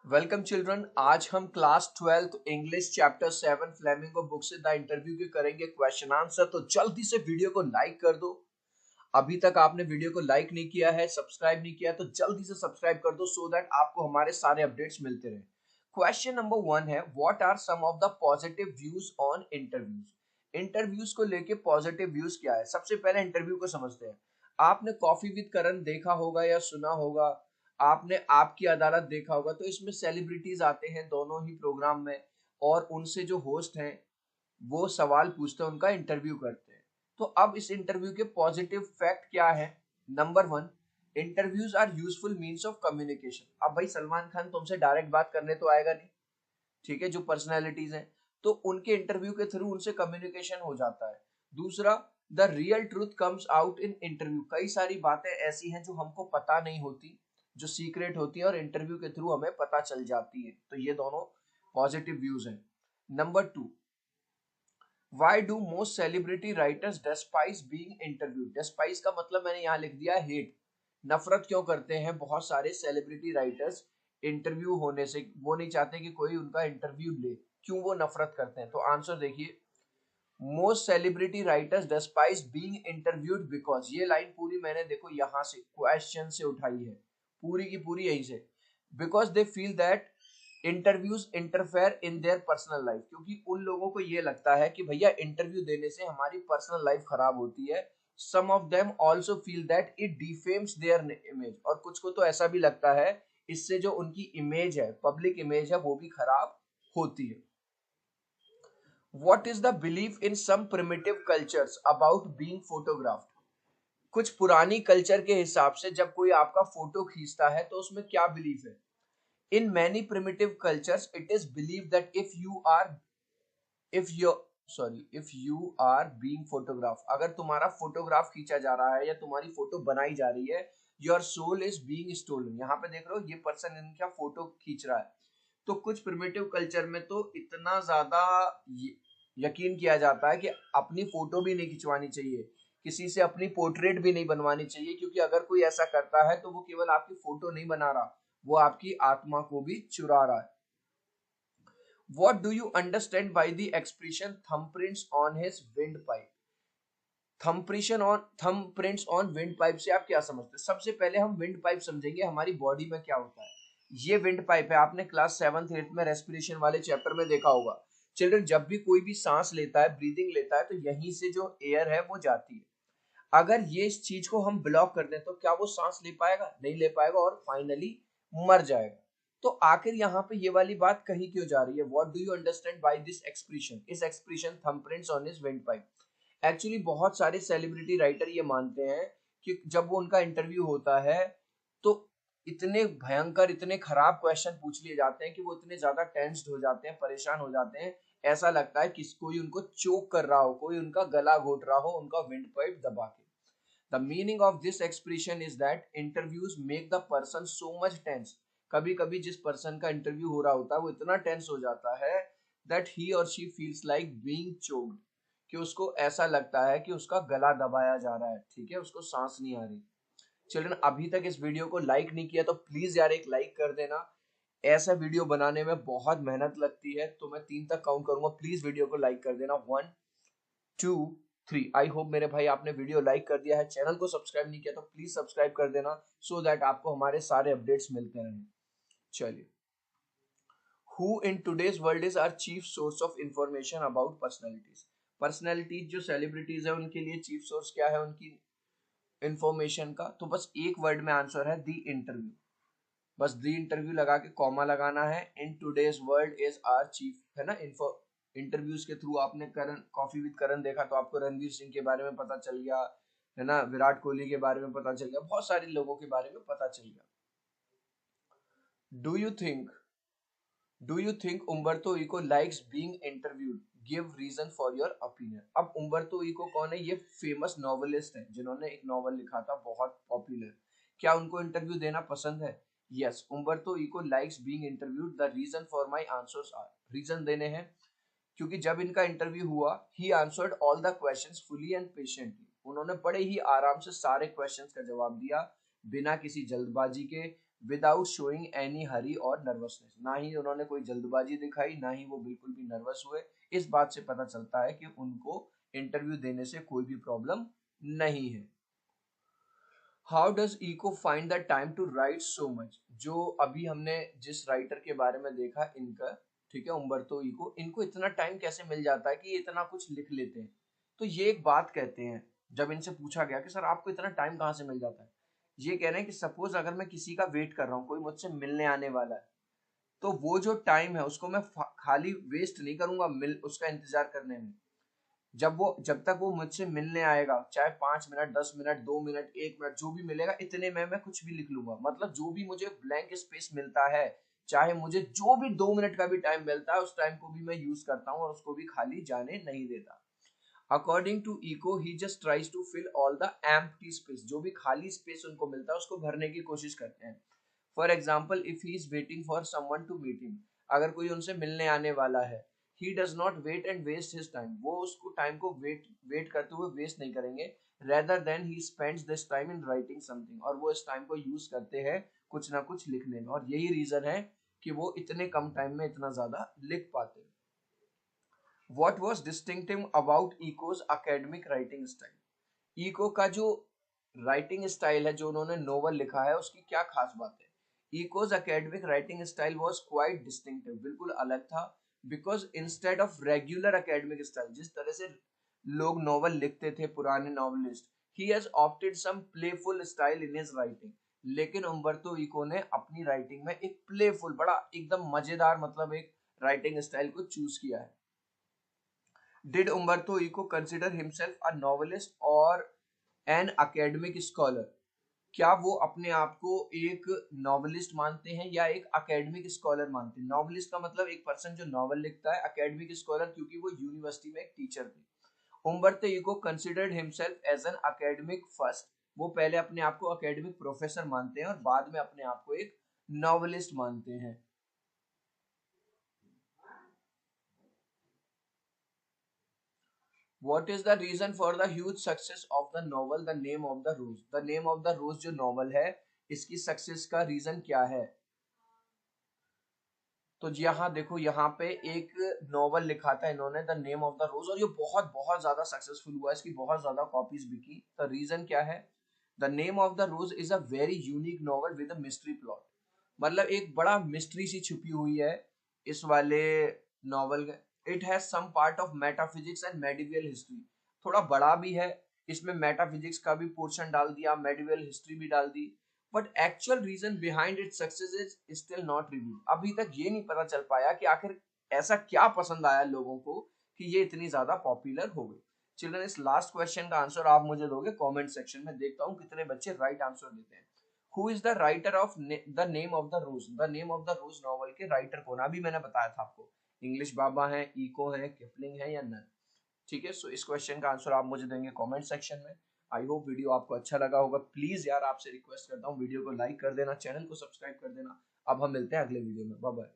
Welcome children. आज हम class 12th English chapter 7 flamingo book से द इंटरव्यू के करेंगे क्वेश्चन आंसर। तो जल्दी से वीडियो को लाइक कर दो। अभी तक आपने वीडियो को लाइक नहीं किया है, सब्सक्राइब नहीं किया, तो जल्दी से सब्सक्राइब कर दो सो दैट आपको हमारे सारे अपडेट्स मिलते रहे। क्वेश्चन नंबर 1 है, what are some of the positive views on interviews. Interviews को लेके पॉजिटिव व्यूज क्या है। सबसे पहले इंटरव्यू को समझते हैं। आपने कॉफी विद करण देखा होगा या सुना होगा, आपने आपकी अदालत देखा होगा। तो इसमें सेलिब्रिटीज आते हैं दोनों ही प्रोग्राम में, और उनसे जो होस्ट हैं वो सवाल पूछते हैं, उनका इंटरव्यू करते हैं। तो अब इस इंटरव्यू के पॉजिटिव फैक्ट क्या है। Number 1, interviews are useful means of communication. अब भाई सलमान खान तुमसे डायरेक्ट बात करने तो आएगा नहीं, ठीक है, जो पर्सनैलिटीज हैं, तो उनके इंटरव्यू के थ्रू उनसे कम्युनिकेशन हो जाता है। दूसरा, the real truth comes out in interview. कई सारी बातें ऐसी हैं जो हमको पता नहीं होती, जो सीक्रेट होती है, और इंटरव्यू के थ्रू हमें पता चल जाती है। तो ये दोनों पॉजिटिव व्यूज हैं। Number 2, why do most celebrity writers despise being interviewed. Despise का मतलब मैंने यहाँ लिख दिया हेट। नफरत क्यों करते हैं बहुत सारे सेलिब्रिटी राइटर्स इंटरव्यू होने से। वो नहीं चाहते कि कोई उनका इंटरव्यू ले। क्यों वो नफरत करते हैं? तो आंसर देखिए, most celebrity writers despise being interviewed because. ये लाइन पूरी मैंने देखो यहाँ से क्वेश्चन से उठाई है, पूरी की पूरी यहीं से। Because they feel that interviews interfere in their personal life. क्योंकि उन लोगों को ये लगता है कि भैया इंटरव्यू देने से हमारी पर्सनल लाइफ खराब होती है। Some of them also feel that it defames their image. और कुछ को तो ऐसा भी लगता है इससे जो उनकी इमेज है, पब्लिक इमेज है, वो भी खराब होती है। What is the belief in some primitive cultures about being photographed? कुछ पुरानी कल्चर के हिसाब से जब कोई आपका फोटो खींचता है तो उसमें क्या बिलीफ है। In many primitive cultures it is believe that if you are being photograph, अगर तुम्हारा फोटोग्राफ खींचा जा रहा है या तुम्हारी फोटो बनाई जा रही है, your soul is being stolen. यहाँ पे देख रहे हो ये पर्सन इनका फोटो खींच रहा है। तो कुछ प्रिमिटिव कल्चर में तो इतना ज्यादा यकीन किया जाता है कि अपनी फोटो भी नहीं खिंचवानी चाहिए, किसी से अपनी पोर्ट्रेट भी नहीं बनवानी चाहिए, क्योंकि अगर कोई ऐसा करता है तो वो केवल आपकी फोटो नहीं बना रहा, वो आपकी आत्मा को भी चुरा रहा है। What do you understand by the expression thumbprints on his windpipe? thumbprints on windpipe से आप क्या समझते हैं? सबसे पहले हम विंड पाइप समझेंगे, हमारी बॉडी में क्या होता है। ये विंड पाइप है, आपने क्लास 7th 8th में रेस्पिरेशन वाले चैप्टर में देखा होगा। चिल्ड्रन, जब भी कोई भी सांस लेता है, ब्रीदिंग लेता है, तो यहीं से जो एयर है वो जाती है। अगर ये इस चीज को हम ब्लॉक कर दें तो क्या वो सांस ले पाएगा? नहीं ले पाएगा, और फाइनली मर जाएगा। तो आखिर यहाँ पे ये वाली बात कही क्यों जा रही है? What do you understand by this expression? इस expression thumbprints on his windpipe. Actually बहुत सारे सेलिब्रिटी राइटर ये मानते हैं कि जब वो उनका इंटरव्यू होता है तो इतने भयंकर, इतने खराब क्वेश्चन पूछ लिए जाते हैं कि वो इतने ज्यादा टेंस्ड हो जाते हैं, परेशान हो जाते हैं। ऐसा लगता है कि कोई उनको चोक कर रहा हो, कोई उनका गला घोट रहा हो, उनका विंड पाइप दबा के। The meaning of this expression is that interviews make the person so much tense. कभी कभी जिस पर्सन का इंटरव्यू हो रहा होता है वो इतना टेंस हो जाता है that he or she feels like being choked, कि उसको ऐसा लगता है कि उसका गला दबाया जा रहा है, ठीक है, उसको सांस नहीं आ रही। चिल्ड्रन, अभी तक इस वीडियो को लाइक नहीं किया तो प्लीज यार एक लाइक कर देना। ऐसा वीडियो बनाने में बहुत मेहनत लगती है, तो मैं 3 तक काउंट करूंगा, प्लीज वीडियो को लाइक कर देना। 1 2 3। आई होप मेरे भाई आपने वीडियो लाइक कर दिया है। चैनल को सब्सक्राइब नहीं किया तो प्लीज सब्सक्राइब कर देना सो दैट आपको हमारे सारे अपडेट्स मिलते रहें। चलिए, who in today's world is our chief source of information about personalities. Personalities जो सेलिब्रिटीज है उनके लिए चीफ सोर्स क्या है उनकी इंफॉर्मेशन का? तो बस एक वर्ड में आंसर है, दी इंटरव्यू। बस दी इंटरव्यू लगा के कॉमा लगाना है। In today's world is our chief, है ना। इंटरव्यूज के थ्रू आपने करण कॉफी विद करण देखा तो आपको रणवीर सिंह के बारे में पता चल गया, है ना, विराट कोहली के बारे में पता चल गया, बहुत सारे लोगों के बारे में पता चल गया। Do you think do you think Umberto Eco likes being interviewed? Give reason for your opinion. अब उम्बर्तो इको कौन है? ये फेमस नॉवेलिस्ट है जिन्होंने एक नॉवल लिखा था बहुत पॉपुलर। क्या उनको इंटरव्यू देना पसंद है? Yes, Umberto Eco likes being interviewed. The reason for my answers are, reason देने हैं क्योंकि जब इनका इंटरव्यू हुआ, he answered all the questions fully and patiently. उन्होंने बड़े ही आराम से सारे क्वेश्चंस का जवाब दिया, बिना किसी जल्दबाजी के, विदाउट शोइंग एनी हरी और नर्वसनेस। ना ही उन्होंने कोई जल्दबाजी दिखाई, ना ही वो बिल्कुल भी नर्वस हुए। इस बात से पता चलता है कि उनको इंटरव्यू देने से कोई भी प्रॉब्लम नहीं है। How does Eco find the time to write so much? जो अभी हमने जिस राइटर के बारे में देखा, इनका, ठीक है, उम्बर्तो इको, इनको इतना टाइम कैसे मिल जाता है कि ये इतना कुछ लिख लेते हैं? तो ये एक बात कहते हैं, जब इनसे पूछा गया कि सर आपको इतना टाइम कहाँ से मिल जाता है, ये कह रहे हैं कि सपोज अगर मैं किसी का वेट कर रहा हूँ, कोई मुझसे मिलने आने वाला है, तो वो जो टाइम है उसको मैं खाली वेस्ट नहीं करूंगा मिल उसका इंतजार करने में। जब तक वो मुझसे मिलने आएगा, चाहे 5 मिनट, 10 मिनट, 2 मिनट, 1 मिनट, जो भी मिलेगा, इतने में मैं कुछ भी लिख लूंगा। मतलब जो भी मुझे ब्लैंक स्पेस मिलता है, चाहे मुझे जो भी 2 मिनट का भी टाइम मिलता है, उस टाइम को भी मैं यूज करता हूँ और उसको भी खाली जाने नहीं देता। According to Eco, he just tries to fill all the empty space. जो भी खाली स्पेस उनको मिलता है उसको भरने की कोशिश करते हैं। For example, if he is waiting for someone to meet him, अगर कोई उनसे मिलने आने वाला है, he does not wait and waste his time, वो उसको टाइम को वेट करते हुए वेस्ट नहीं करेंगे। Rather than he spends this time in writing something, और वो इस टाइम को यूज करते हैं कुछ ना कुछ लिखने में, और यही रीजन है कि वो इतने कम टाइम में इतना ज्यादा लिख पाते हैं। What was distinctive about Eco's academic writing style? Eco का जो राइटिंग स्टाइल है, जो उन्होंने नोवेल लिखा है, उसकी क्या खास बात है? Eco's academic writing style was quite distinctive, बिल्कुल अलग था। Because instead of regular academic style, जिस तरह से लोग नोवेल लिखते थे पुराने novelist, he has opted some playful style in his writing. लेकिन उम्बर्तो इको ने अपनी राइटिंग में एक प्लेफुल, बड़ा एकदम मजेदार, मतलब एक राइटिंग स्टाइल को चूज किया है। Did Umberto Eco consider himself a novelist or an academic scholar? क्या वो अपने आप को एक नॉवलिस्ट मानते हैं या एक अकेडमिक स्कॉलर मानते हैं? नॉवलिस्ट का मतलब एक पर्सन जो नॉवल लिखता है, अकेडमिक स्कॉलर क्योंकि वो यूनिवर्सिटी में एक टीचर थे। Umberto Eco considered himself as an academic first, वो पहले अपने आप को अकेडमिक प्रोफेसर मानते हैं और बाद में अपने आप को एक नॉवलिस्ट मानते हैं। What is the reason for the huge success of the novel The Name of the Rose? The Name of the Rose जो नॉवल है, इसकी सक्सेस का रीजन क्या है? तो यहाँ देखो, यहाँ पे एक नॉवल लिखा था इन्होंने, द नेम ऑफ द रोज, और ये बहुत बहुत ज्यादा सक्सेसफुल हुआ, इसकी बहुत ज्यादा कॉपीज बिकी। तो रीजन क्या है? The Name of the Rose is a very unique novel with a mystery plot. मतलब एक बड़ा मिस्ट्री सी छुपी हुई है इस वाले novel. It has some part of metaphysics and medieval history, थोड़ा बड़ा भी है, इसमें मेटाफिजिक्स का भी पोर्शन डाल दिया, मेडिवल हिस्ट्री भी डाल दी। But actual reason behind its success is still not revealed. अभी तक ये नहीं पता चल पाया कि आखिर ऐसा क्या पसंद आया लोगों को कि ये इतनी ज्यादा पॉपुलर हो गई। चिल्ड्रन, इस लास्ट क्वेश्चन का आंसर आप मुझे दोगे कमेंट सेक्शन में, देखता हूँ कितने बच्चे राइट आंसर देते हैं। Who is the writer of the Name of the Rose? The Name of the Rose novel के राइटर कौन? अभी मैंने बताया था आपको, इंग्लिश बाबा है, इको है, किपलिंग है या नन? ठीक है, सो इस क्वेश्चन का आंसर आप मुझे देंगे कमेंट सेक्शन में। आई होप वीडियो आपको अच्छा लगा होगा। प्लीज यार, आपसे रिक्वेस्ट करता हूँ वीडियो को लाइक कर देना, चैनल को सब्सक्राइब कर देना। अब हम मिलते हैं अगले वीडियो में। Bye bye.